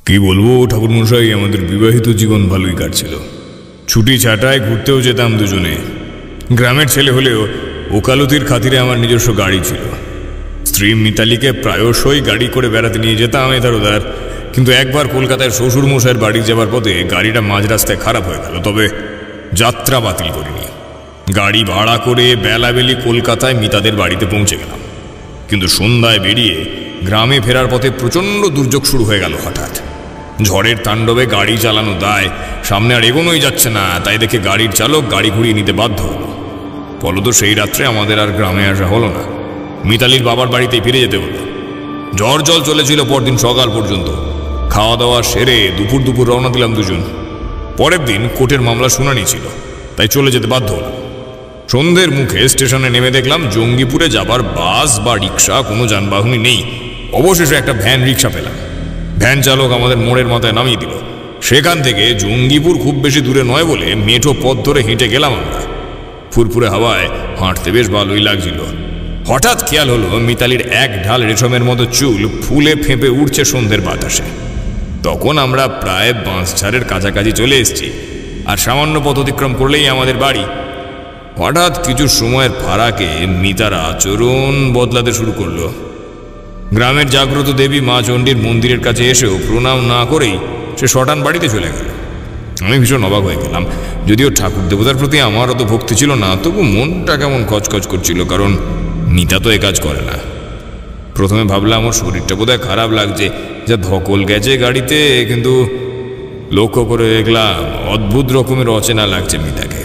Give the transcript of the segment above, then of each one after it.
কি বলবো ঠাকুরমশাই, আমাদের বিবাহিত জীবন ভালোই কাটছিল। ছুটি ছাটায় ঘুরতেও যেতাম দুজনে। গ্রামের ছেলে হলেও ওকালতির খাতিরে আমার নিজস্ব গাড়ি ছিল। স্ত্রী মিতালিকে প্রায়শই গাড়ি করে বেড়াতে নিয়ে যেতাম এধার ওধার। কিন্তু একবার কলকাতায় শ্বশুরমশাইয়ের বাড়ি যাবার পথে গাড়িটা মাঝ রাস্তায় খারাপ হয়ে গেল। তবে যাত্রা বাতিল করিনি। গাড়ি ভাড়া করে বেলাবেলি কলকাতায় মিতাদের বাড়িতে পৌঁছে গেলাম। কিন্তু সন্ধ্যায় বেরিয়ে গ্রামে ফেরার পথে প্রচণ্ড দুর্যোগ শুরু হয়ে গেল। হঠাৎ ঝড়ের তাণ্ডবে গাড়ি চালানো দায়, সামনে আর এগোনোই যাচ্ছে না। তাই দেখে গাড়ির চালক গাড়ি ঘুরিয়ে নিতে বাধ্য হল। ফলত সেই রাত্রে আমাদের আর গ্রামে আসা হলো না। মিতালির বাবার বাড়িতেই ফিরে যেতে হলো। ঝড় জল চলেছিল পরদিন সকাল পর্যন্ত। খাওয়া দাওয়া সেরে দুপুর রওনা দিলাম দুজন। পরের দিন কোর্টের মামলা শুনানি ছিল, তাই চলে যেতে বাধ্য হলাম। সন্ধ্যের মুখে স্টেশনে নেমে দেখলাম জঙ্গিপুরে যাবার বাস বা রিক্সা কোনো যানবাহনই নেই। অবশেষে একটা ভ্যান রিক্সা পেলাম। ভ্যান চালক আমাদের মোড়ের মাথায় নামিয়ে দিল। সেখান থেকে জঙ্গিপুর খুব বেশি দূরে নয় বলে মেঠো পথ ধরে হেঁটে গেলাম আমরা। ফুরফুরে হাওয়ায় হাঁটতে বেশ ভালোই লাগছিল। হঠাৎ খেয়াল হলো মিতালির এক ঢাল রেশমের মতো চুল ফুলে ফেঁপে উঠছে সন্ধ্যের বাতাসে। তখন আমরা প্রায় বাঁশঝাড়ের কাছাকাছি চলে এসেছি, আর সামান্য পথ অতিক্রম করলেই আমাদের বাড়ি। হঠাৎ কিছু সময়ের ফারাকে মিতার আচরণ বদলাতে শুরু করলো। গ্রামের জাগ্রত দেবী মা চণ্ডীর মন্দিরের কাছে এসেও প্রণাম না করেই সে শটান বাড়িতে চলে গেল। আমি ভীষণ অবাক হয়ে গেলাম। যদিও ঠাকুর দেবতার প্রতি আমার অত ভক্তি ছিল না, তবু মনটা কেমন খচখচ করছিল, কারণ মিতা তো এ কাজ করে না। প্রথমে ভাবলাম আমার শরীরটা বোধহয় খারাপ লাগছে, যা ধকল গেছে গাড়িতে। কিন্তু লক্ষ্য করে দেখলাম অদ্ভুত রকমের অচেনা লাগছে মিতাকে।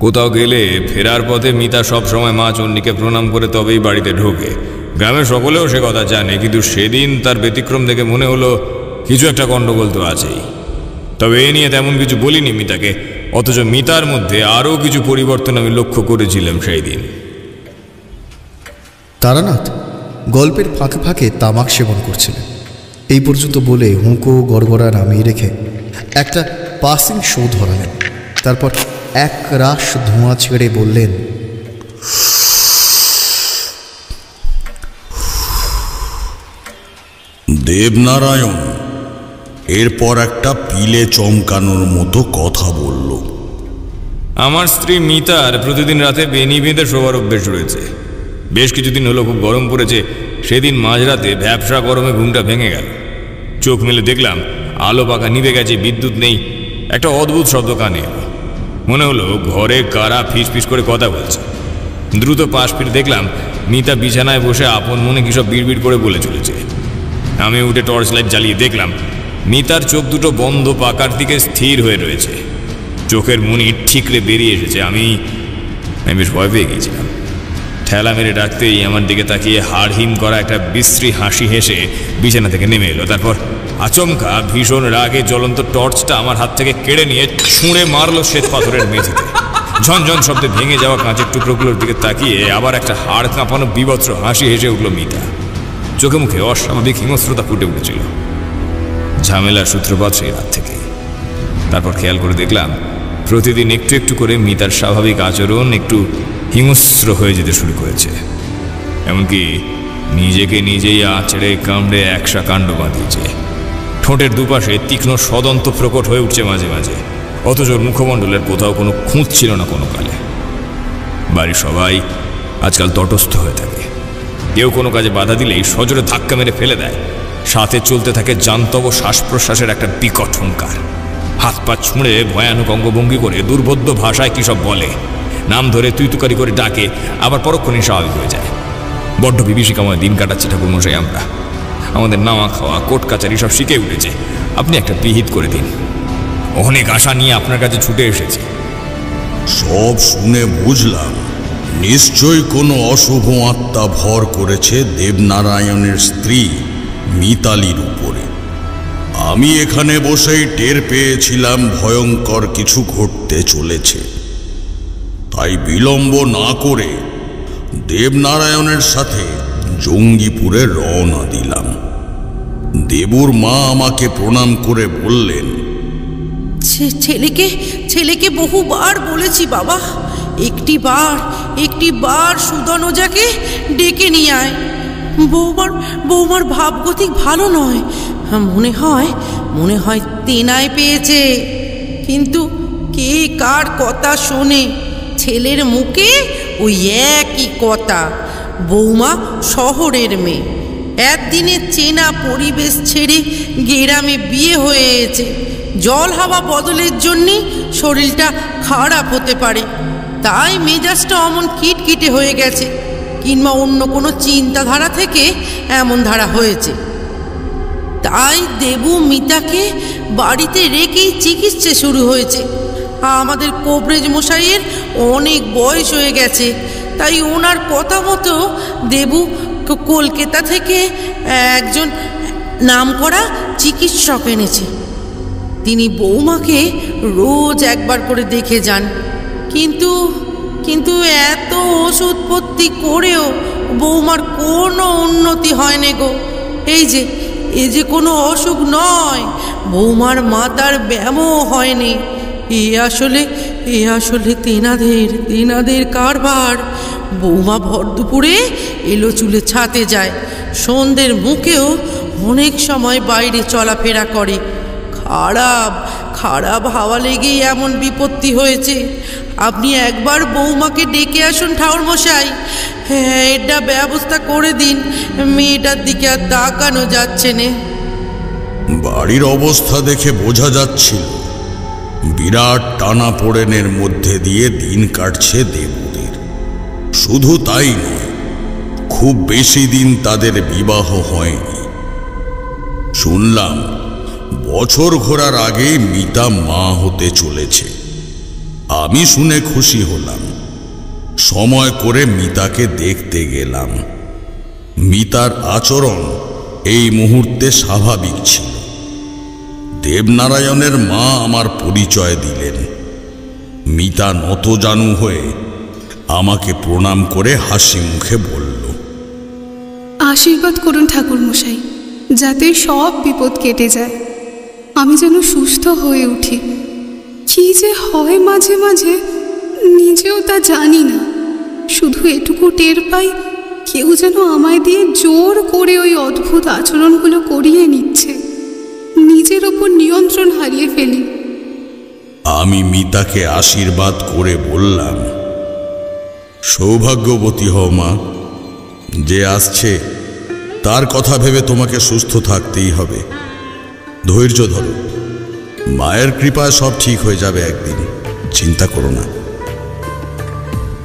কোথাও গেলে ফেরার পথে মিতা সব সময় মা চণ্ডীকে প্রণাম করে তবেই বাড়িতে ঢোকে। গ্রামের সকলেও সে কথা জানে, কিন্তু সেদিন তার ব্যতিক্রম দেখে মনে হলো কিছু একটা গণ্ডগোল তো আছেই। তবে এ নিয়ে তেমন কিছু বলিনি মিতাকে। অথচ মিতার মধ্যে আরও কিছু পরিবর্তন আমি লক্ষ্য করেছিলাম সেই দিন। তারানাথ গল্পের ফাঁকে ফাঁকে তামাক সেবন করছিলেন। এই পর্যন্ত বলে হুঁকো গড়গড়া নামিয়ে রেখে একটা পাসিং শো ধরালেন। তারপর এক রাশ ধোঁয়া ছেড়ে বললেন, দেবনারায়ণ এরপর একটা পিলে চমকানোর মতো কথা বলল। আমার স্ত্রী মিতার প্রতিদিন রাতে বেনি বেঁধে শোবার অভ্যেস রয়েছে। বেশ কিছুদিন হলো খুব গরম পড়েছে। সেদিন মাঝরাতে ভ্যাপসা গরমে ঘুমটা ভেঙে গেল। চোখ মেলে দেখলাম আলো পাকা নিভে গেছে, বিদ্যুৎ নেই। একটা অদ্ভুত শব্দ কানে এলো। মনে হলো ঘরে কারা ফিস ফিস করে কথা বলছে। দ্রুত পাশ ফিরে দেখলাম মিতা বিছানায় বসে আপন মনে কিসব বিড়বিড় করে বলে চলেছে। আমি উঠে টর্চ লাইট জ্বালিয়ে দেখলাম মিতার চোখ দুটো বন্ধ, পাকার দিকে স্থির হয়ে রয়েছে। চোখের মনি ঠিকরে বেরিয়ে এসেছে। আমি বেশ ভয় পেয়ে গিয়েছিলাম। ঠেলা মেরে ডাকতেই আমার দিকে তাকিয়ে হাড় হিম করা একটা বিশ্রী হাসি হেসে বিছানা থেকে নেমে এলো। তারপর আচমকা ভীষণ রাগে জ্বলন্ত টর্চটা আমার হাত থেকে কেড়ে নিয়ে ছুঁড়ে মারলো শ্বেত পাথরের মেঝেতে। ঝনঝন শব্দে ভেঙে যাওয়া কাঁচের টুকরোগুলোর দিকে তাকিয়ে আবার একটা হাড় কাঁপানো বিভৎস হাসি হেসে উঠল মিতা। চোখে মুখে অস্বাভাবিক হিংস্রতা ফুটে উঠেছিল। ঝামেলার সূত্রপাত সেই রাত থেকে। তারপর খেয়াল করে দেখলাম প্রতিদিন একটু একটু করে মিতার স্বাভাবিক আচরণ একটু হিংস্র হয়ে যেতে শুরু করেছে। এমনকি নিজেকে নিজেই আঁচড়ে কামড়ে একসা কাণ্ড বাঁধিয়েছে। ঠোঁটের দুপাশে তীক্ষ্ণ সদন্ত প্রকট হয়ে উঠছে মাঝে মাঝে। অথচ মুখমণ্ডলের কোথাও কোনো খুঁত ছিল না কোনো কালে। বাড়ির সবাই আজকাল তটস্থ হয়ে থাকে। কেউ কোনো কাজে বাধা দিলেই সজোরে ধাক্কা মেরে ফেলে দেয়। সাথে চলতে থাকে জান্তব শ্বাস প্রশ্বাসের একটা বিকট হুঙ্কার। হাত পা ছুঁড়ে ভয়ানক অঙ্গভঙ্গি করে দুর্বোধ্য ভাষায় কী সব বলে। নাম ধরে তুই তুকারি করে ডাকে, আবার পরক্ষণেই স্বাভাবিক হয়ে যায়। বড্ড বিভীষিকাময় দিন কাটাচ্ছি ঠাকুরমশাই আমরা। আমাদের নাওয়া খাওয়া কোর্ট কাচারি সব শিখে উঠেছে। আপনি একটা বিহিত করে দিন। অনেক আশা নিয়ে আপনার কাছে ছুটে এসেছি। সব শুনে বুঝলাম নিশ্চয়ই কোনো অশুভ আত্মা ভর করেছে দেবনারায়ণের স্ত্রী মিতালির উপরে। আমি এখানে বসেই টের পেয়েছিলাম ভয়ঙ্কর কিছু ঘটতে চলেছে। তাই বিলম্ব না করে দেবনারায়ণের সাথে জঙ্গিপুরে রওনা দিলাম। দেবুর মা আমাকে প্রণাম করে বললেন, ছেলেকে বহুবার বলেছি বাবা, একটি বার সুদন ওঝাকে ডেকে নিয়ে আয়। বৌমার ভাবগতিক ভালো নয়, মনে হয় তেনায় পেয়েছে। কিন্তু কে কার কথা শোনে? ছেলের মুখে ওই একই কথা, বৌমা শহরের মেয়ে, একদিনে চেনা পরিবেশ ছেড়ে গ্রামে বিয়ে হয়েছে। জল হাওয়া বদলের জন্যে শরীরটা খারাপ হতে পারে, তাই মেজাজটা অমন কিটকিটে হয়ে গেছে, কিংবা অন্য কোনো চিন্তাধারা থেকে এমন ধারা হয়েছে। তাই দেবু মিতাকে বাড়িতে রেখেই চিকিৎসা শুরু হয়েছে। আমাদের কবরেজ মশাইয়ের অনেক বয়স হয়ে গেছে, তাই ওনার কথা মতো দেবু কলকাতা থেকে একজন নামকরা চিকিৎসক এনেছে। তিনি বৌমাকে রোজ একবার করে দেখে যান। কিন্তু এত ওষুধপত্তি করেও বৌমার কোনো উন্নতি হয়নি গো। এই যে কোনো অসুখ নয়, বৌমার মাথার ব্যায়ামও হয়নি। এ আসলে তেনাদের কারবার। বৌমা ভর দুপুরে এলো চুলে ছাতে যায়, সন্ধ্যের মুখেও অনেক সময় বাইরে চলাফেরা করে। খারাপ হাওয়া লেগেই এমন বিপত্তি হয়েছে। আপনি একবার বৌমাকে ডেকে আসুন ঠাকুর মশাই, হ্যাঁ, এটা ব্যবস্থা করে দিন, মেয়েটার দিকে আর তাকানো যাচ্ছে না। বাড়ির অবস্থা দেখে বোঝা যাচ্ছিল বিরাট টানাপোড়েনের মধ্যে দিয়ে দিন কাটছে দেবুদের। শুধু তাই নয়, খুব বেশি দিন তাদের বিবাহ হয়নি। শুনলাম বছর ঘোরার আগেই মিতা মা হতে চলেছে। আমি শুনে খুশি হলাম। সময় করে মিতাকে দেখতে গেলাম। মিতার আচরণ এই মুহূর্তে স্বাভাবিক ছিল। দেবনারায়ণের মা আমার পরিচয় দিলেন। মিতা নতজানু হয়ে আমাকে প্রণাম করে হাসি মুখে বলল, আশীর্বাদ করুন ঠাকুর মশাই, যাতে সব বিপদ কেটে যায়, আমি যেন সুস্থ হয়ে উঠি। কি যে হয় মাঝে মাঝে নিজেও তা জানি না, শুধু এটুকু টের পাই কেউ যেন আমায় দিয়ে জোর করে ওই অদ্ভুত আচরণগুলো করিয়ে নিচ্ছে। নিজের ওপর নিয়ন্ত্রণ হারিয়ে ফেলি। আমি মিতাকে আশীর্বাদ করে বললাম, সৌভাগ্যবতী হও মা, যে আসছে তার কথা ভেবে তোমাকে সুস্থ থাকতেই হবে। ধৈর্য ধরো, মায়ের কৃপায় সব ঠিক হয়ে যাবে একদিন, চিন্তা করো না।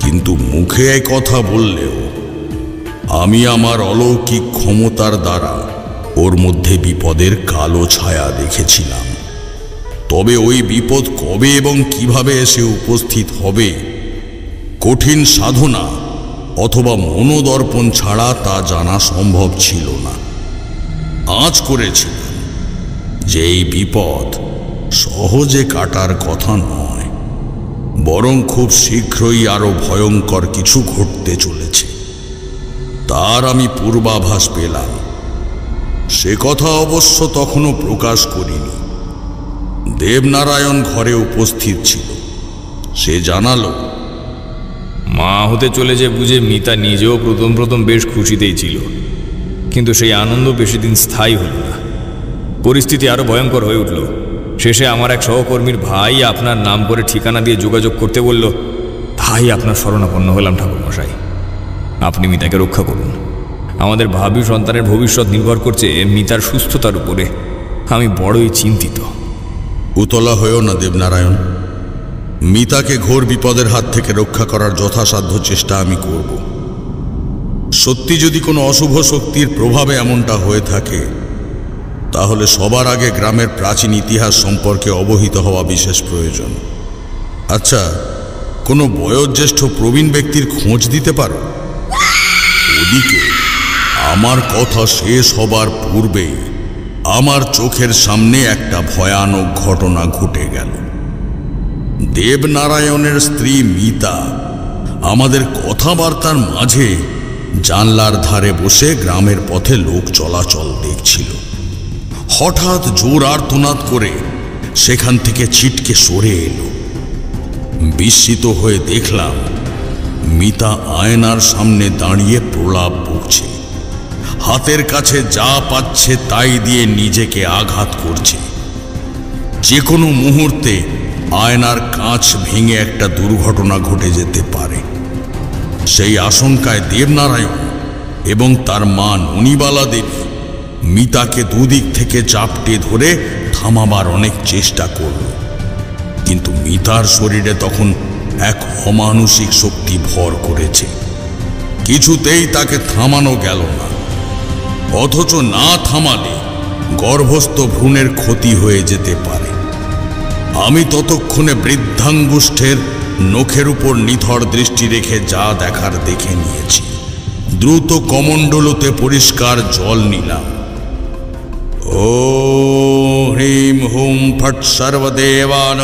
কিন্তু মুখে এই কথা বললেও আমি আমার অলৌকিক ক্ষমতার দ্বারা ওর মধ্যে বিপদের কালো ছায়া দেখেছিলাম। তবে ওই বিপদ কবে এবং কিভাবে এসে উপস্থিত হবে, কঠিন সাধনা অথবা মনোদর্পণ ছাড়া তা জানা সম্ভব ছিল না। আঁচ করেছিলাম যে এই বিপদ সহজে কাটার কথা নয়, বরং খুব শীঘ্রই আরো ভয়ঙ্কর কিছু ঘটতে চলেছে, তার আমি পূর্বাভাস পেলাম। সে কথা অবশ্য তখনও প্রকাশ করিনি। দেবনারায়ণ ঘরে উপস্থিত ছিল। সে জানালো, মা হতে চলেছে বুঝে মিতা নিজেও প্রথম বেশ খুশিতেই ছিল, কিন্তু সেই আনন্দ বেশি দিন স্থায়ী হল না। পরিস্থিতি আরো ভয়ঙ্কর হয়ে উঠল। শেষে আমার এক সহকর্মীর ভাই আপনার নাম করে ঠিকানা দিয়ে যোগাযোগ করতে বলল। তাই আপনার শরণাপন্ন হলাম ঠাকুরমশাই, আপনি মিতাকে রক্ষা করুন। আমাদের ভাবী সন্তানের ভবিষ্যৎ নির্ভর করছে মিতার সুস্থতার উপরে। আমি বড়ই চিন্তিত। উতলা হয়েও না দেবনারায়ণ, মিতাকে ঘোর বিপদের হাত থেকে রক্ষা করার যথাসাধ্য চেষ্টা আমি করব। সত্যি যদি কোনো অশুভ শক্তির প্রভাবে এমনটা হয়ে থাকে, তাহলে সবার আগে গ্রামের প্রাচীন ইতিহাস সম্পর্কে অবহিত হওয়া বিশেষ প্রয়োজন। আচ্ছা, কোনো বয়োজ্যেষ্ঠ প্রবীণ ব্যক্তির খোঁজ দিতে পারো? ওদিকে আমার কথা শেষ হবার পূর্বে আমার চোখের সামনে একটা ভয়ানক ঘটনা ঘটে গেল। দেবনারায়ণের স্ত্রী মিতা আমাদের কথাবার্তার মাঝে জানলার ধারে বসে গ্রামের পথে লোক চলাচল দেখছিল। হঠাৎ জোর আর্তনাদ করে সেখান থেকে ছিটকে সরে এলো। বিস্মিত হয়ে দেখলাম মিতা আয়নার সামনে দাঁড়িয়ে প্রলাপ বকছে। হাতের কাছে যা পাচ্ছে তাই দিয়ে নিজেকে আঘাত করছে। যে কোনো মুহূর্তে আয়নার কাঁচ ভেঙে একটা দুর্ঘটনা ঘটে যেতে পারে। সেই আশঙ্কায় দেবনারায়ণ এবং তার মা ননিবালা দেবী মিতাকে দুদিক থেকে চাপটে ধরে থামাবার অনেক চেষ্টা করল, কিন্তু মিতার শরীরে তখন এক অমানুষিক শক্তি ভর করেছে। কিছুতেই তাকে থামানো গেল না। অথচ না থামালে গর্ভস্থ ভ্রূণের ক্ষতি হয়ে যেতে পারে। আমি ততক্ষণে বৃদ্ধাঙ্গুষ্ঠের নখের উপর নিথর দৃষ্টি রেখে যা দেখার দেখে নিয়েছি। দ্রুত কমণ্ডলতে পরিষ্কার জল নিলাম। ও হ্রিম হুম ফট সর্বদেবান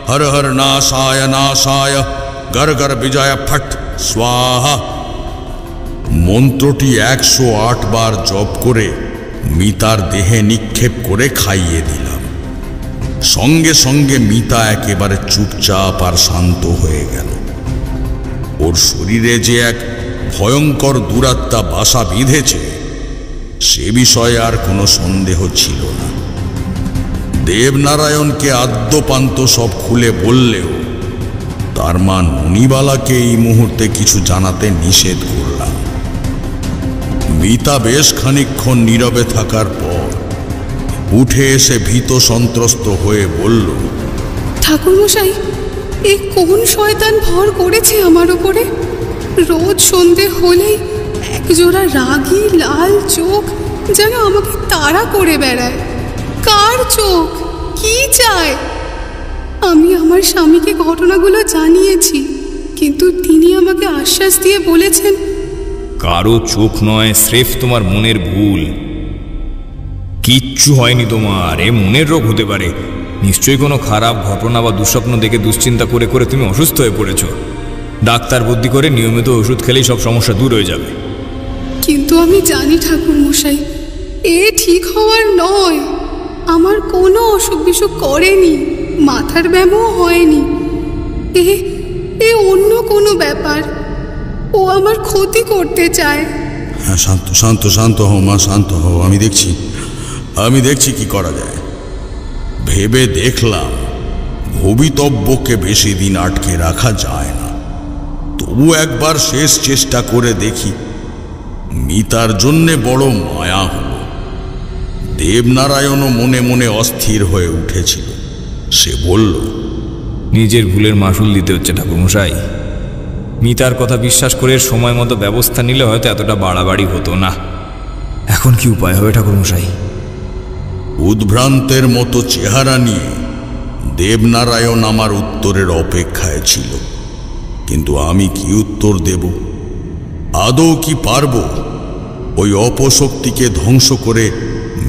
হর হর নাশায় নাশায় গর গর বিজয় ফট স্বাহা। মন্ত্রটি 108 বার জপ করে মিতার দেহে নিক্ষেপ করে খাইয়ে দিলাম। সঙ্গে সঙ্গে মিতা একেবারে চুপচাপ আর শান্ত হয়ে গেল। ওর শরীরে যে এক ভয়ঙ্কর দুরাত্মা বাসা বিঁধেছে সে বিষয়ে আর কোনো সন্দেহ ছিল না। দেবনারায়ণকে আদ্যপান্ত সব খুলে বললেও তার মা ননিবালাকে এই মুহূর্তে কিছু জানাতে নিষেধ করলাম। মিতা বেশ খানিকক্ষণ নীরবে থাকার পর উঠে এসে ভীত সন্ত্রস্ত হয়ে বলল, ঠাকুরমশাই, এই কোন শয়তান ভর করেছে আমার উপরে? রোজ সন্ধে হলেই একজোড়া রাগী লাল চোখ যেন আমাকে তাড়া করে বেড়ায়। কার চোখ? কি চায়? আমি আমার স্বামীকে ঘটনাগুলো জানিয়েছি, কিন্তু তিনি আমাকে আশ্বাস দিয়ে বলেছেন কারো চোখ নয়, স্রেফ তোমার মনের ভুল। কিচ্ছু হয়নি তোমার, এ মনের রোগ হতে পারে। নিশ্চয়ই কোনো খারাপ ঘটনা বা দুঃস্বপ্ন দেখে দুশ্চিন্তা করে করে তুমি অসুস্থ হয়ে পড়েছ। ডাক্তার বুদ্ধি করে নিয়মিত ওষুধ খেলেই সব সমস্যা দূর হয়ে যাবে। কিন্তু আমি জানি ঠাকুরমশাই, এ ঠিক হওয়ার নয়। আমার কোনো অসুখ বিসুখ করেনি, মাথার ব্যায়ামও হয়নি। এ অন্য কোনো ব্যাপার। ও আমার ক্ষতি করতে চায়। হ্যাঁ, শান্ত শান্ত শান্ত হও মা, শান্ত হও। আমি দেখছি কি করা যায়। ভেবে দেখলাম ভবিতব্যকে বেশি দিন আটকে রাখা যায় না। তবু একবার শেষ চেষ্টা করে দেখি। মিতার জন্যে বড় মায়া হল। দেবনারায়ণও মনে মনে অস্থির হয়ে উঠেছিল। সে বলল, নিজের ভুলের মাসুল দিতে হচ্ছে ঠাকুরমশাই। মিতার কথা বিশ্বাস করে সময় মতো ব্যবস্থা নিলে হয়তো এতটা বাড়াবাড়ি হতো না। এখন কি উপায় হবে ঠাকুরমশাই? উদ্ভ্রান্তের মতো চেহারা নিয়ে দেবনারায়ণ আমার উত্তরের অপেক্ষায় ছিল। কিন্তু আমি কি উত্তর দেব? আদৌ কি পারব ওই অপশক্তিকে ধ্বংস করে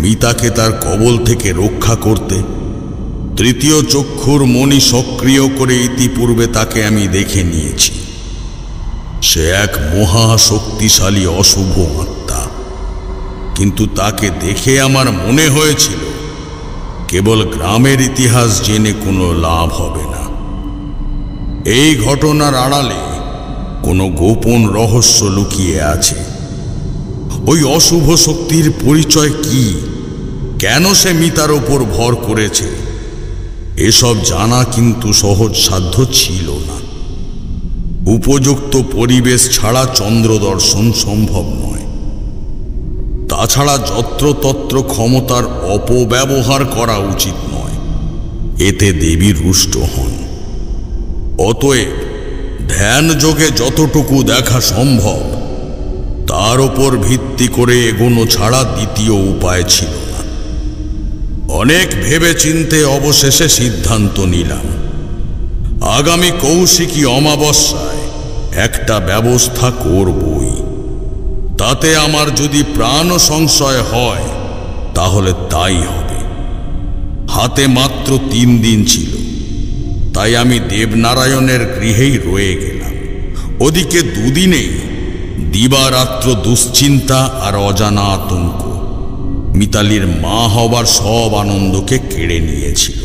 মিতাকে তার কবল থেকে রক্ষা করতে? তৃতীয় চক্ষুর মণি সক্রিয় করে ইতিপূর্বে তাকে আমি দেখে নিয়েছি। সে এক মহা শক্তিশালী অশুভ আত্মা। কিন্তু তাকে দেখে আমার মনে হয়েছিল কেবল গ্রামের ইতিহাস জেনে কোনো লাভ হবে না। এই ঘটনার আড়ালে কোনো গোপন রহস্য লুকিয়ে আছে। ওই অশুভ শক্তির পরিচয় কি? কেন সে মিতার ওপর ভর করেছে? এসব জানা কিন্তু সহজসাধ্য ছিল না। উপযুক্ত পরিবেশ ছাড়া চন্দ্র দর্শন সম্ভব নয়। তাছাড়া যত্রতত্র ক্ষমতার অপব্যবহার করা উচিত নয়, এতে দেবী রুষ্ট হন। অতএব ধ্যান যোগে যতটুকু দেখা সম্ভব তার উপর ভিত্তি করে এগোনো ছাড়া দ্বিতীয় উপায় ছিল না। অনেক ভেবে চিন্তে অবশেষে সিদ্ধান্ত নিলাম, আগামী কৌশিকী অমাবস্যায় একটা ব্যবস্থা করবই। তাতে আমার যদি প্রাণ সংশয় হয় তাহলে তাই হবে। হাতে মাত্র 3 দিন ছিল, তাই আমি দেবনারায়ণের গৃহেই রয়ে গেলাম। ওদিকে 2 দিনেই দিবারাত্র দুশ্চিন্তা আর অজানা আতঙ্ক মিতালির মা হবার সব আনন্দকে কেড়ে নিয়েছিল।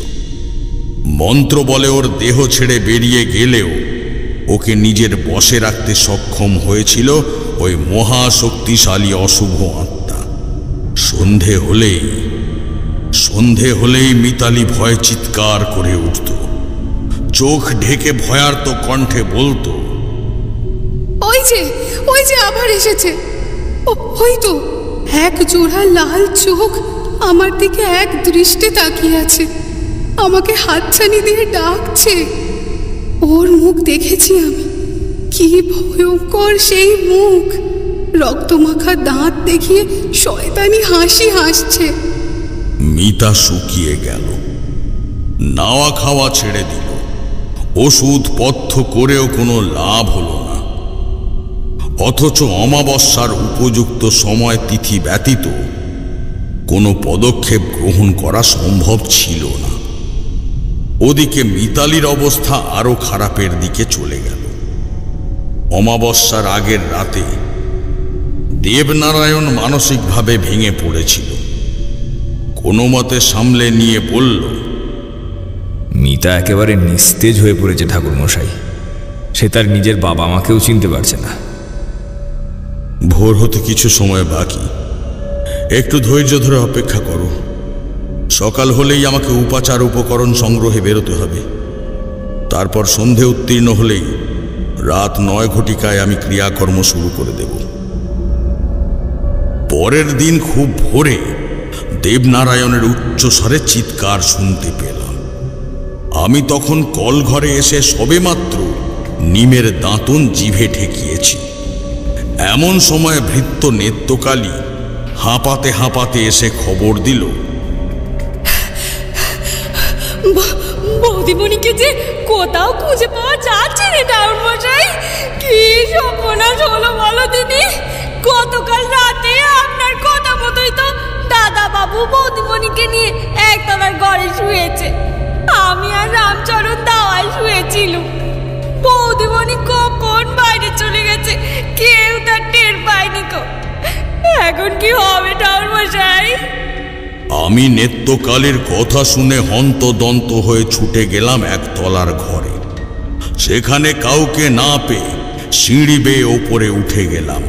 মন্ত্র বলে ওর দেহ ছেড়ে বেরিয়ে গেলেও ওকে নিজের বশে রাখতে সক্ষম হয়েছিল ওই মহাশক্তিশালী অশুভ আত্মা। সন্ধে হলেই মিতালি ভয়ে চিৎকার করে উঠত, চোখ ঢেকে ভয়ার্ত কণ্ঠে বলতো, ওই যে আবার এসেছে। ওই তো এক জোড়া লাল চোখ আমার দিকে এক দৃষ্টে তাকিয়ে আছে, আমাকে হাতছানি দিয়ে ডাকছে। ওর মুখ দেখেছি আমি, কি ভয়ঙ্কর সেই মুখ, রক্তমাখা দাঁত দেখিয়ে শয়তানি হাসি হাসছে। মিতা শুকিয়ে গেল, নাওয়া খাওয়া ছেড়ে দিল, ওষুধ পথ্য করেও কোনো লাভ হলো না। অথচ অমাবস্যার উপযুক্ত সময় তিথি ব্যতীত কোনো পদক্ষেপ গ্রহণ করা সম্ভব ছিল না। ওদিকে মিতালির অবস্থা আরো খারাপের দিকে চলে গেল। অমাবস্যার আগের রাতে দেবনারায়ণ মানসিকভাবে ভেঙে পড়েছিল। কোনো মতে সামলে নিয়ে বলল, মিতা একেবারে নিস্তেজ হয়ে পড়েছে ঠাকুরমশাই, সে তার নিজের বাবা মাকেও চিনতে পারছে না। ভোর হতে কিছু সময় বাকি, একটু ধৈর্য ধরে অপেক্ষা করো। সকাল হলেই আমাকে উপাচার উপকরণ সংগ্রহে বেরোতে হবে। তারপর সন্ধে উত্তীর্ণ হলেই রাত 9 ঘটিকায় আমি ক্রিয়াকর্ম শুরু করে দেব। পরের দিন খুব ভোরে দেবনারায়ণের উচ্চস্বরে চিৎকার শুনতে পেলাম। আমি তখন কল ঘরে এসে সবেমাত্র নিমের দাঁতন জিভে ঠেকিয়েছি। এমন সময় ভৃত্য নেত্যকালী হাঁপাতে হাঁপাতে এসে খবর দিল, বৌদিমণিকে যে কোথাও খুঁজে পাওয়া যাচ্ছে না ঠাকুরমশাই। কি সর্বনাশ হলো বলো দিদি। গতকাল রাতে আপনার কথা মতোই তো দাদা বাবু বৌদিমণিকে নিয়ে একতলার ঘরে শুয়েছে, আমি আর রামচরণ দাওয়ায় শুয়েছিল। বৌদিমণি কখন বাইরে চলে গেছে কেউ তার টের পায়নি। এখন কি হবে ঠাকুরমশাই? আমি নেত্যকালীর কথা শুনে হন্তদন্ত হয়ে ছুটে গেলাম একতলার ঘরে। সেখানে কাউকে না পেয়ে সিঁড়ি বেয়ে ওপরে উঠে গেলাম।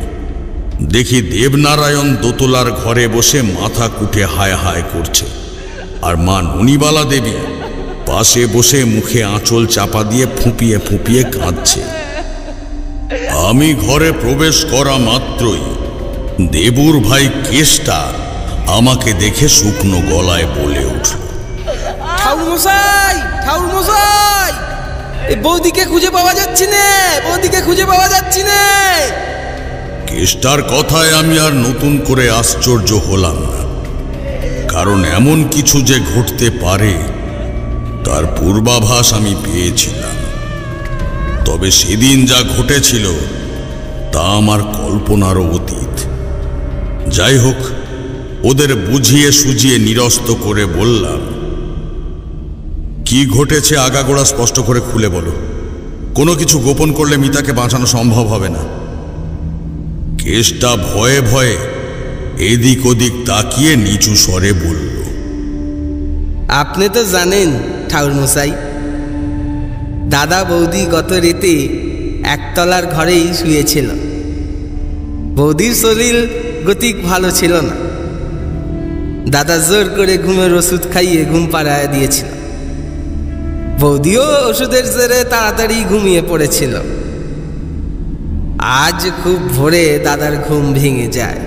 দেখি দেবনারায়ণ দোতলার ঘরে বসে মাথা কুটে হায় হায় করছে, আর মা ননিবালা দেবী পাশে বসে মুখে আঁচল চাপা দিয়ে ফুঁপিয়ে ফুঁপিয়ে কাঁদছে। আমি ঘরে প্রবেশ করা মাত্রই দেবুর ভাই কেষ্টা আমাকে দেখে শুকনো গলায় বলে উঠল, ঠাকুরমশাই, ঠাকুরমশাই, বৌদিকে খুঁজে পাওয়া যাচ্ছে না, বৌদিকে খুঁজে পাওয়া যাচ্ছে না। কেষ্টার কথায় আমি আর নতুন করে আশ্চর্য হলাম না, কারণ এমন কিছু যে ঘটতে পারে তার পূর্বাভাস আমি পেয়েছিলাম। তবে সেদিন যা ঘটেছিল তা আমার কল্পনারও অতীত। যাই হোক, ওদের বুঝিয়ে সুঝিয়ে নিরস্ত করে বললাম, কি ঘটেছে আগাগোড়া স্পষ্ট করে খুলে বলো, কোনো কিছু গোপন করলে মিতাকে বাঁচানো সম্ভব হবে না। কেষ্টা ভয়ে ভয়ে এদিক ওদিক তাকিয়ে নিচু স্বরে বলল, আপনি তো জানেন ঠাকুরমশাই, দাদা বৌদি গত রাতে একতলার ঘরেই শুয়েছিল। বৌদির শরীর গতিক ভালো ছিল না, দাদা জোর করে ঘুমের ওষুধ খাইয়ে ঘুম পাড়ায় দিয়েছিল। বৌদিও ওষুধের জেরে তাড়াতাড়ি ঘুমিয়ে পড়েছিল। আজ খুব ভোরে দাদার ঘুম ভেঙে যায়,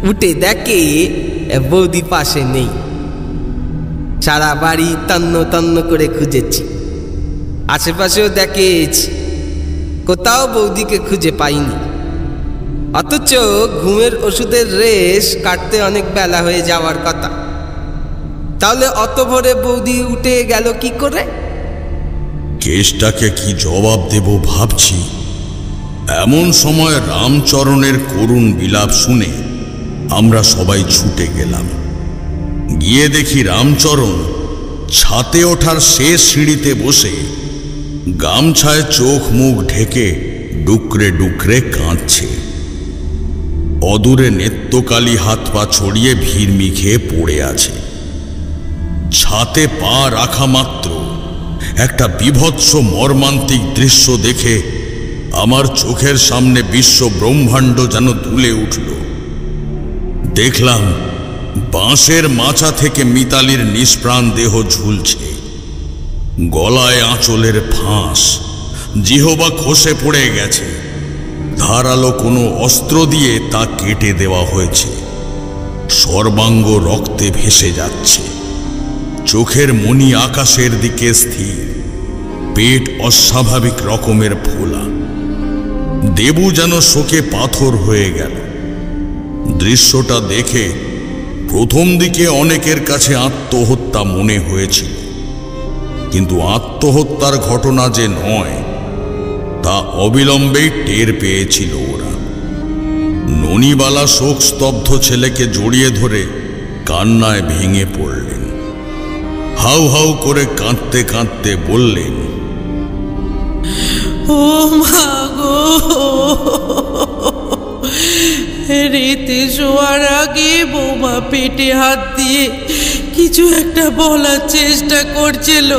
উঠে দেখে বৌদি পাশে নেই। সারা বাড়ি তন্ন তন্ন করে খুঁজেছি, আশেপাশেও দেখেছি, কোথাও বৌদিকে খুঁজে পাইনি। অথচ ঘুমের ওষুধের রেশ কাটতে অনেক বেলা হয়ে যাওয়ার কথা, তাহলে অত ভোরে বৌদি উঠে গেল কি করে? কেষ্টাকে কি জবাব দেব ভাবছি, এমন সময় রামচরণের করুণ বিলাপ শুনে আমরা সবাই ছুটে গেলাম। গিয়ে দেখি রামচরণ ছাতে ওঠার শেষ সিঁড়িতে বসে গামছায় চোখ মুখ ঢেকে ডুকরে ডুকরে কাঁদছে। অদূরে নেত্যকালী হাত পা ছড়িয়ে ভিড়মি খেয়ে পড়ে আছে। ছাতে পা রাখা মাত্র একটা বিভৎস মর্মান্তিক দৃশ্য দেখে আমার চোখের সামনে বিশ্ব ব্রহ্মাণ্ড যেন দুলে উঠল। দেখলাম বাঁশের মাচা থেকে মিতালির নিষ্প্রাণ দেহ ঝুলছে, গলায় আঁচলের ফাঁস, জিহবা খসে পড়ে গেছে, ধারালো কোনো অস্ত্র দিয়ে তা কেটে দেওয়া হয়েছে, সর্বাঙ্গ রক্তে ভেসে যাচ্ছে, চোখের মণি আকাশের দিকে স্থির, পেট অস্বাভাবিক রকমের ফোলা। দেবু যেন শোকে পাথর হয়ে গেল। দৃশ্যটা দেখে প্রথম দিকে অনেকের কাছে আত্মহত্যা মনে হয়েছিল, কিন্তু আত্মহত্যার ঘটনা যে নয় তা অবিলম্বেই টের পেয়েছিল ওরা। ননিবালা শোকস্তব্ধ ছেলেকে জড়িয়ে ধরে কান্নায় ভেঙে পড়লেন। হাউ হাউ করে কাঁদতে কাঁদতে বললেন, ও মা গো, রেতে শোয়ার আগে বৌমা পেটে হাত দিয়ে কিছু একটা বলার চেষ্টা করছিল,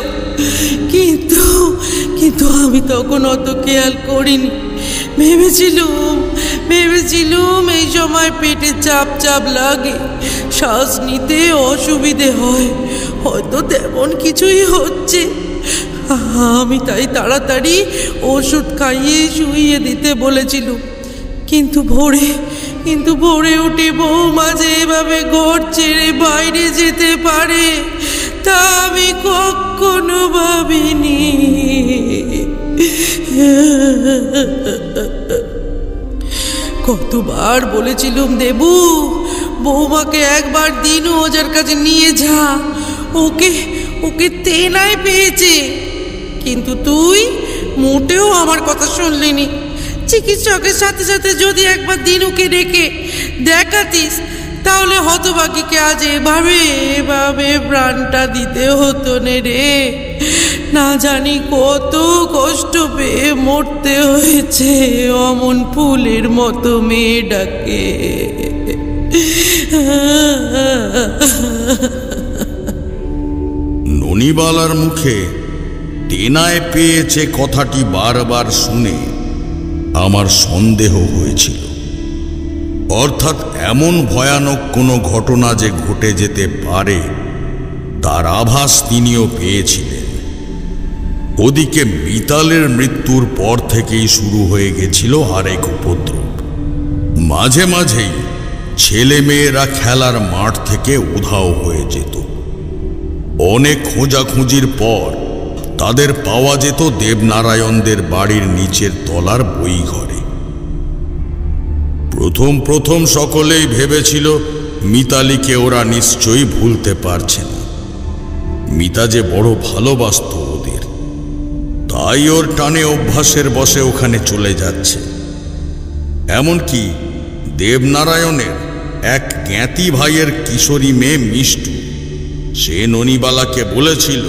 কিন্তু আমি তখন অত খেয়াল করিনি। ভেবেছিলুম এই সময় পেটে চাপ চাপ লাগে, শ্বাস নিতে অসুবিধে হয়, হয়তো তেমন কিছুই হচ্ছে। আমি তাই তাড়াতাড়ি ওষুধ খাইয়ে শুইয়ে দিতে বলেছিলুম। কিন্তু ভোরে উঠে বৌমা যে এভাবে ঘর ছেড়ে বাইরে যেতে পারে তা আমি কখনো ভাবিনি। কতবার বলেছিলুম, দেবু বৌমাকে একবার দিন ওজার কাছে নিয়ে যা, ওকে তেনায় পেয়েছে। কিন্তু তুই মোটেও আমার কথা শুনলিনি। চিকিৎসকের সাথে সাথে যদি একবার দিনুকে ডেকে দেখাতিস তাহলে হতভাগীকে আজ এভাবে প্রাণটা দিতে হতো না রে। না জানি কত কষ্ট পেয়ে মরতে হয়েছে অমন ফুলের মতো মেয়েটাকে। ননিবালার মুখে টেনায় পেয়েছে কথাটি বারবার শুনে আমার সন্দেহ হয়েছিল, অর্থাৎ এমন ভয়ানক কোনো ঘটনা যে ঘটে যেতে পারে তার আভাস তিনিও পেয়েছিলেন। ওদিকে মিতালের মৃত্যুর পর থেকেই শুরু হয়ে গেছিল আরেক উপদ্রব। মাঝে মাঝেই ছেলে মেয়েরা খেলার মাঠ থেকে উধাও হয়ে যেত। অনেক খোঁজাখুঁজির পর তাদের পাওয়া যেত দেবনারায়ণদের বাড়ির নিচের তলার বই ঘরে। প্রথম সকলেই ভেবেছিল মিতালিকে ওরা নিশ্চয়ই ভুলতে পারছে না। মিতা যে বড় ভালোবাসত ওদের, তাই ওর টানে অভ্যাসের বসে ওখানে চলে যাচ্ছে। এমনকি দেবনারায়ণের এক জ্ঞাতি ভাইয়ের কিশোরী মেয়ে মিষ্টু, সে ননিবালাকে বলেছিল,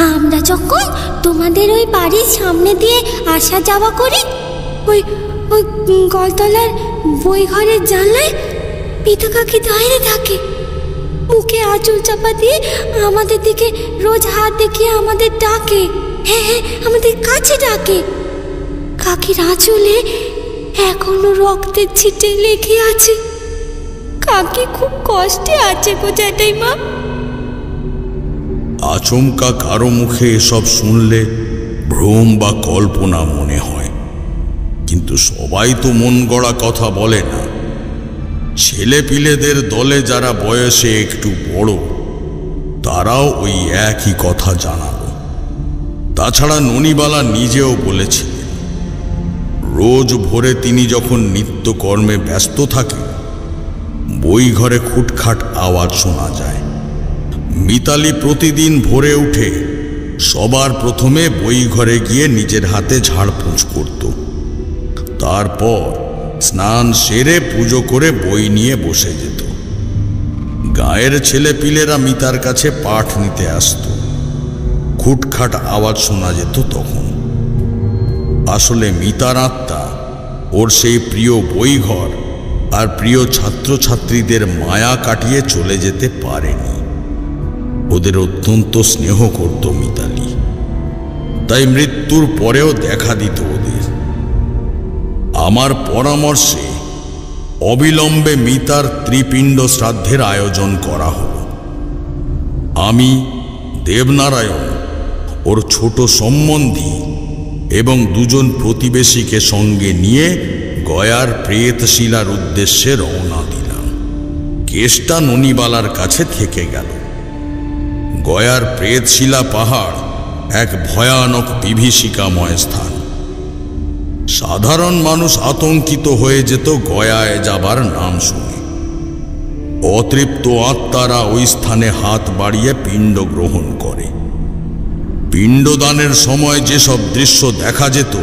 আমরা যখন তোমাদের ওই বাড়ির সামনে দিয়ে আসা যাওয়া করি, ওই গলতলার বই ঘরের জানলায় পিতা কাকি দাঁড়িয়ে থাকে, মুখে আঁচল চাপা দিয়ে আমাদের দিকে রোজ হাত দেখিয়ে আমাদের ডাকে। হ্যাঁ, আমাদের কাছে ডাকে। কাকির আঁচলে এখনো রক্তের ছিটে লেগে আছে। কাকি খুব কষ্টে আছে গো জ্যাঠাইমা। আচমকা কারো মুখে এসব শুনলে ভ্রম বা কল্পনা মনে হয়, কিন্তু সবাই তো মন গড়া কথা বলে না। ছেলেপিলেদের দলে যারা বয়সে একটু বড় তারাও ওই একই কথা জানালো। তাছাড়া ননিবালা নিজেও বলেছিলেন, রোজ ভোরে তিনি যখন নিত্যকর্মে ব্যস্ত থাকেন বই ঘরে খুটখাট আওয়াজ শোনা যায়। মিতালি প্রতিদিন ভোরে উঠে সবার প্রথমে বই ঘরে গিয়ে নিজের হাতে ঝাড়পোঁছ করত। তারপর স্নান সেরে পুজো করে বই নিয়ে বসে যেত। গায়ের ছেলেপিলেরা মিতার কাছে পাঠ নিতে আসত। খুটখাট আওয়াজ শোনা যেত তখন। আসলে মিতার আত্মা ওর সেই প্রিয় বইঘর আর প্রিয় ছাত্রছাত্রীদের মায়া কাটিয়ে চলে যেতে পারেনি। ওদের অত্যন্ত স্নেহ করত মিতালি, তাই মৃত্যুর পরেও দেখা দিত ওদের। আমার পরামর্শে অবিলম্বে মিতার ত্রিপিণ্ড শ্রাদ্ধের আয়োজন করা হলো। আমি, দেবনারায়ণ, ওর ছোট সম্বন্ধী এবং দুজন প্রতিবেশীকে সঙ্গে নিয়ে গয়ার প্রেতশিলার উদ্দেশ্যে রওনা দিলাম। কেষ্টা ননিবালার কাছে থেকে গেল। গয়ার প্রেতশিলা পাহাড় এক ভয়ানক বিভীষিকাময় স্থান। সাধারণ মানুষ আতঙ্কিত হয়ে যেত গয়ায় যাবার নাম শুনে। অতৃপ্ত আত্মারা ওই স্থানে হাত বাড়িয়ে পিণ্ড গ্রহণ করে। পিণ্ডদানের সময় যেসব দৃশ্য দেখা যেত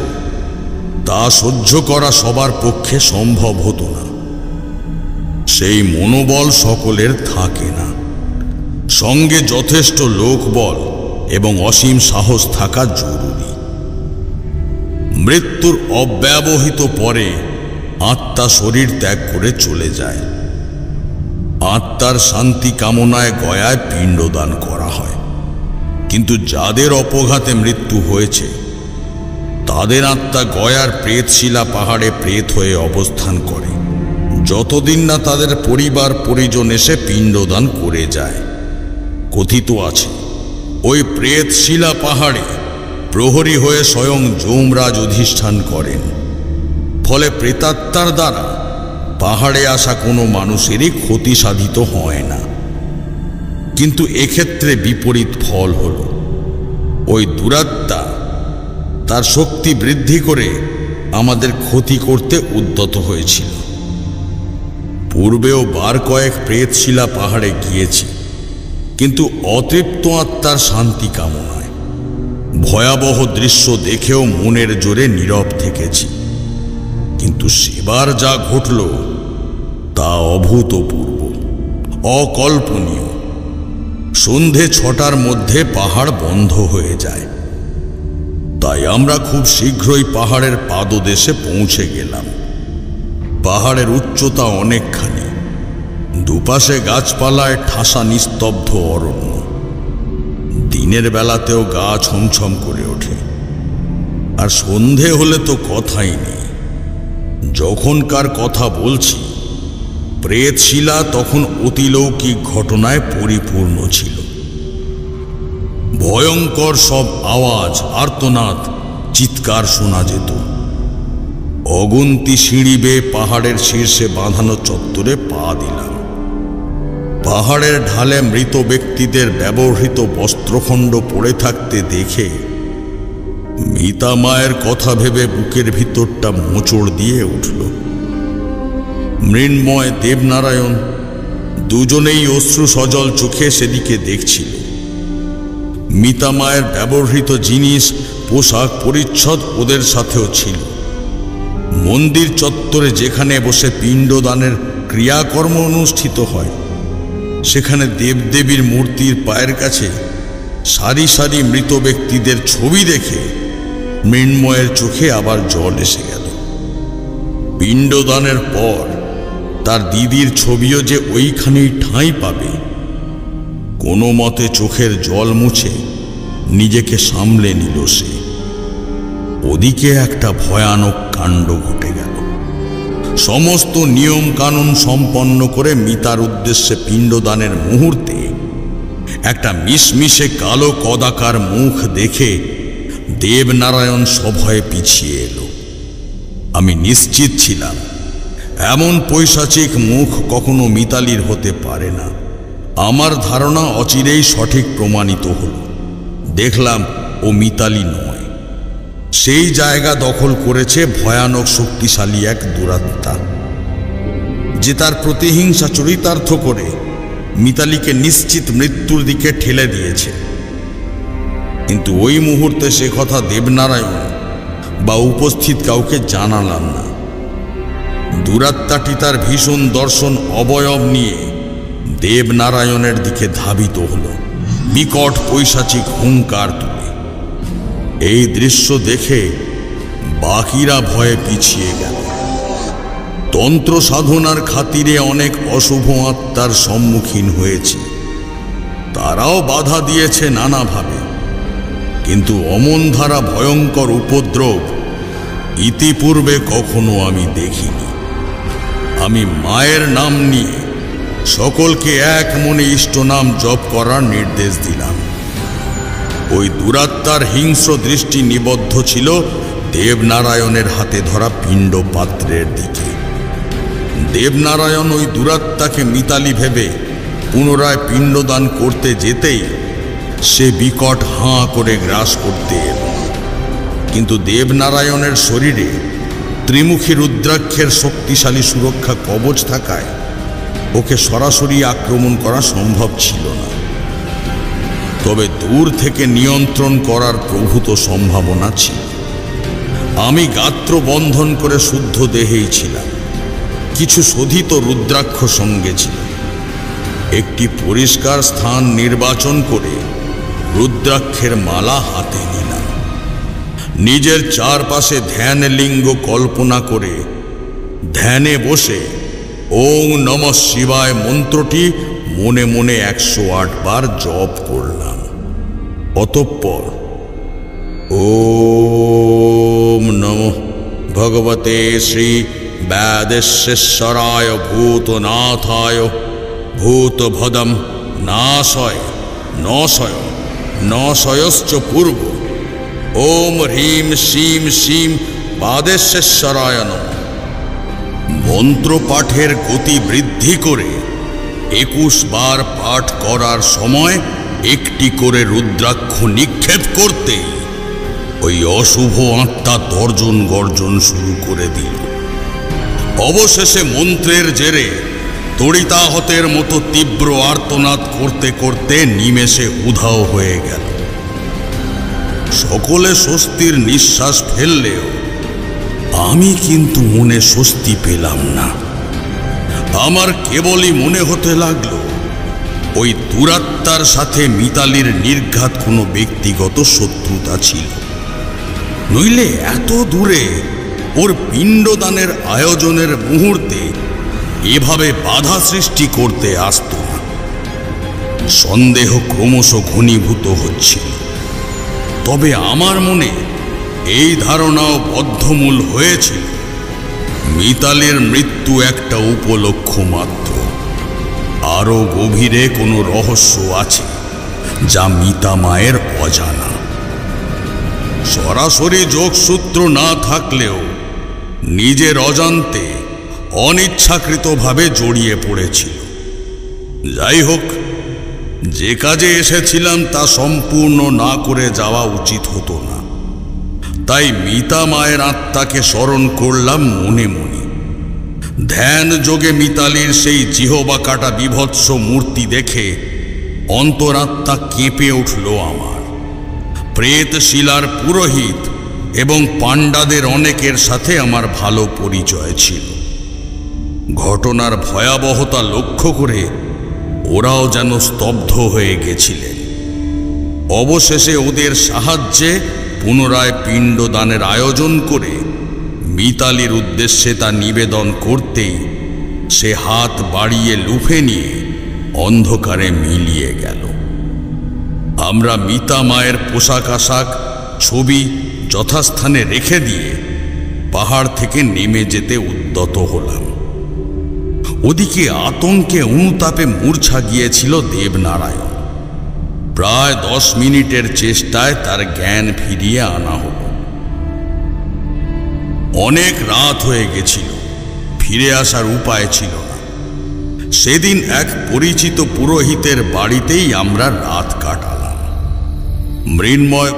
তা সহ্য করা সবার পক্ষে সম্ভব হতো না। সেই মনোবল সকলের থাকে না। সঙ্গে যথেষ্ট লোকবল এবং অসীম সাহস থাকা জরুরি। মৃত্যুর অব্যবহিত পরে আত্মা শরীর ত্যাগ করে চলে যায়। আত্মার শান্তি কামনায় গয়ায় পিণ্ডদান করা হয়। কিন্তু যাদের অপঘাতে মৃত্যু হয়েছে তাদের আত্মা গয়ার প্রেতশিলা পাহাড়ে প্রেত হয়ে অবস্থান করে যতদিন না তাদের পরিবার পরিজন এসে পিণ্ডদান করে যায়। কথিত আছে ওই প্রেতশিলা পাহাড়ে প্রহরী হয়ে স্বয়ং যমরাজ অধিষ্ঠান করেন। ফলে প্রেতাত্মার দ্বারা পাহাড়ে আসা কোনো মানুষেরই ক্ষতি সাধিত হয় না। কিন্তু এক্ষেত্রে বিপরীত ফল হল ওই দুরাত্মা তার শক্তি বৃদ্ধি করে আমাদের ক্ষতি করতে উদ্যত হয়েছিল। পূর্বেও বার কয়েক প্রেতশিলা পাহাড়ে গিয়েছি, কিন্তু অতৃপ্ত আত্মার শান্তি কামনায়। ভয়াবহ দৃশ্য দেখেও মনের জোরে নীরব থেকেছি। কিন্তু সেবার যা ঘটল তা অভূতপূর্ব, অকল্পনীয়। সন্ধে 6টার মধ্যে পাহাড় বন্ধ হয়ে যায়। তাই আমরা খুব শীঘ্রই পাহাড়ের পাদদেশে পৌঁছে গেলাম। পাহাড়ের উচ্চতা অনেকখানি, দুপাশে গাছপালায় ঠাসা নিস্তব্ধ অরণ্য। দিনের বেলাতেও গা ছমছম করে ওঠে, আর সন্ধে হলে তো কথাই নেই। যখনকার কথা বলছি প্রেতশিলা তখন অতিলৌকিক ঘটনায় পরিপূর্ণ ছিল। ভয়ঙ্কর সব আওয়াজ, আর্তনাদ, চিৎকার শোনা যেত। অগুন্তি সিঁড়ি বেয়ে পাহাড়ের শীর্ষে বাঁধানো চত্বরে পা দিলাম। পাহাড়ের ঢালে মৃত ব্যক্তিদের ব্যবহৃত বস্ত্রখণ্ড পড়ে থাকতে দেখে মিতা মায়ের কথা ভেবে বুকের ভিতরটা মোচড় দিয়ে উঠল। মৃন্ময়, দেবনারায়ণ দুজনেই অশ্রু সজল চোখে সেদিকে দেখছিল। মিতা মায়ের ব্যবহৃত জিনিস, পোশাক পরিচ্ছদ ওদের সাথেও ছিল। মন্দির চত্বরে যেখানে বসে পিণ্ডদানের ক্রিয়াকর্ম অনুষ্ঠিত হয় সেখানে দেবদেবীর মূর্তির পায়ের কাছে সারি সারি মৃত ব্যক্তিদের ছবি দেখে মৃন্ময়ের চোখে আবার জল এসে গেল। পিণ্ডদানের পর তার দিদির ছবিও যে ওইখানেই ঠাঁই পাবে, কোনো মতে চোখের জল মুছে নিজেকে সামলে নিল সে। ওদিকে একটা ভয়ানক কাণ্ড ঘটে গেল। সমস্ত নিয়ম কানুন সম্পন্ন করে মিতার উদ্দেশ্যে পিণ্ডদানের মুহূর্তে একটা মিশমিশে কালো কদাকার মুখ দেখে দেবনারায়ণ সভয়ে পিছিয়ে এলো। আমি নিশ্চিত ছিলাম এমন পৈশাচিক মুখ কখনো মিতালির হতে পারে না। আমার ধারণা অচিরেই সঠিক প্রমাণিত হল। দেখলাম ও মিতালি নয়, সেই জায়গা দখল করেছে ভয়ানক শক্তিশালী এক দুরাত্মা, যে তার প্রতিহিংসা চরিতার্থ করে মিতালিকে নিশ্চিত মৃত্যুর দিকে ঠেলে দিয়েছে। কিন্তু ওই মুহূর্তে সে কথা দেবনারায়ণ বা উপস্থিত কাউকে জানালাম না। দুরাত্মাটি তার ভীষণ দর্শন অবয়ব নিয়ে দেবনারায়ণের দিকে ধাবিত হল, বিকট পৈশাচিক হুঙ্কার তুলে। এই দৃশ্য দেখে বাকিরা ভয়ে পিছিয়ে গেল। তন্ত্র সাধনার খাতিরে অনেক অশুভ আত্মার সম্মুখীন হয়েছে, তারাও বাধা দিয়েছে নানাভাবে। কিন্তু অমন ধারা ভয়ঙ্কর উপদ্রব ইতিপূর্বে কখনো আমি দেখিনি। আমি মায়ের নাম নিয়ে সকলকে এক মনে ইষ্ট নাম জপ করার নির্দেশ দিলাম। ওই দুরাত্মার হিংস্র দৃষ্টি নিবদ্ধ ছিল দেবনারায়ণের হাতে ধরা পিণ্ড পাত্রের দিকে। দেবনারায়ণ ওই দুরাত্মাকে মিতালি ভেবে পুনরায় পিণ্ডদান করতে যেতেই সে বিকট হাঁ করে গ্রাস করতে এল। কিন্তু দেবনারায়ণের শরীরে ত্রিমুখী রুদ্রাক্ষের শক্তিশালী সুরক্ষা কবচ থাকায় ওকে সরাসরি আক্রমণ করা সম্ভব ছিল না। তবে দূর থেকে নিয়ন্ত্রণ করার প্রভূত সম্ভাবনা ছিল। আমি গাত্র বন্ধন করে শুদ্ধ দেহেই ছিলাম। কিছু শোধিত রুদ্রাক্ষ সঙ্গে ছিল। একটি পরিষ্কার স্থান নির্বাচন করে রুদ্রাক্ষের মালা হাতে নিলাম। নিজের চারপাশে ধ্যান লিঙ্গ কল্পনা করে ধ্যানে বসে ওং নমঃ শিবায় মন্ত্রটি মনে মনে 108 বার জপ করলাম। অতঃপর ওম নমঃ ভগবতে শ্রী ব্যাদেশ্বরায় ভূতনাথায় ভূতভদম নাশয় নশয় নশয়শ্চ পূর্ব ওম হ্রিম শ্রীম শ্রীম বাদেশ্বরায় নমঃ মন্ত্র পাঠের গতি বৃদ্ধি করে 21 বার পাঠ করার সময় একটি করে রুদ্রাক্ষ নিক্ষেপ করতেই ওই অশুভ আত্মা তর্জন গর্জন শুরু করে দিল। অবশেষে মন্ত্রের জেরে তড়িতাহতের মতো তীব্র আর্তনাদ করতে করতে নিমেষে উধাও হয়ে গেল। সকলে স্বস্তির নিঃশ্বাস ফেললেও আমি কিন্তু মনে স্বস্তি পেলাম না। আমার কেবলই মনে হতে লাগলো ওই দুরাত্মার সাথে মিতালির নির্ঘাত কোনো ব্যক্তিগত শত্রুতা ছিল, নইলে এত দূরে ওর পিণ্ডদানের আয়োজনের মুহূর্তে এভাবে বাধা সৃষ্টি করতে আসত না। সন্দেহ ক্রমশ ঘনীভূত হচ্ছিল। তবে আমার মনে এই ধারণাও বদ্ধমূল হয়েছিল মিতালের মৃত্যু একটা উপলক্ষ মাত্র। আরো গভীরে কোনো রহস্য আছে যা মিতা মায়ের অজানা। সরাসরি যোগসূত্র না থাকলেও নিজের অজান্তে অনিচ্ছাকৃতভাবে জড়িয়ে পড়েছিল। যাই হোক, যে কাজে এসেছিলাম তা সম্পূর্ণ না করে যাওয়া উচিত হতো না। তাই মিতা মায়ের আত্মাকে স্মরণ করলাম মনে মনে। ধ্যান যোগে মিতালির সেই জিহবা কাটা বিভৎস মূর্তি দেখে অন্তরাত্মা কেঁপে উঠল আমার। প্রেত শিলার পুরোহিত এবং পাণ্ডাদের অনেকের সাথে আমার ভালো পরিচয় ছিল। ঘটনার ভয়াবহতা লক্ষ্য করে ওরাও যেন স্তব্ধ হয়ে গেছিলেন। অবশেষে ওদের সাহায্যে পুনরায় পিণ্ডদানের আয়োজন করে মিতালির উদ্দেশ্যে তা নিবেদন করতেই সে হাত বাড়িয়ে লুফে নিয়ে অন্ধকারে মিলিয়ে গেল। আমরা মিতা মায়ের পোশাক আশাক ছবি যথাস্থানে রেখে দিয়ে পাহাড় থেকে নেমে যেতে উদ্যত হলাম। ওদিকে আতঙ্কে অনুতাপে মূর্ছা গিয়েছিল দেবনারায়ণ। প্রায় 10 মিনিটের চেষ্টায় তার জ্ঞান ফিরিয়ে আনা হলো। অনেক রাত হয়ে গেছিল, ফিরে আসার উপায় ছিল না। সেদিন এক পরিচিত পুরোহিতের বাড়িতেই আমরা রাত কাটালাম। মৃন্ময়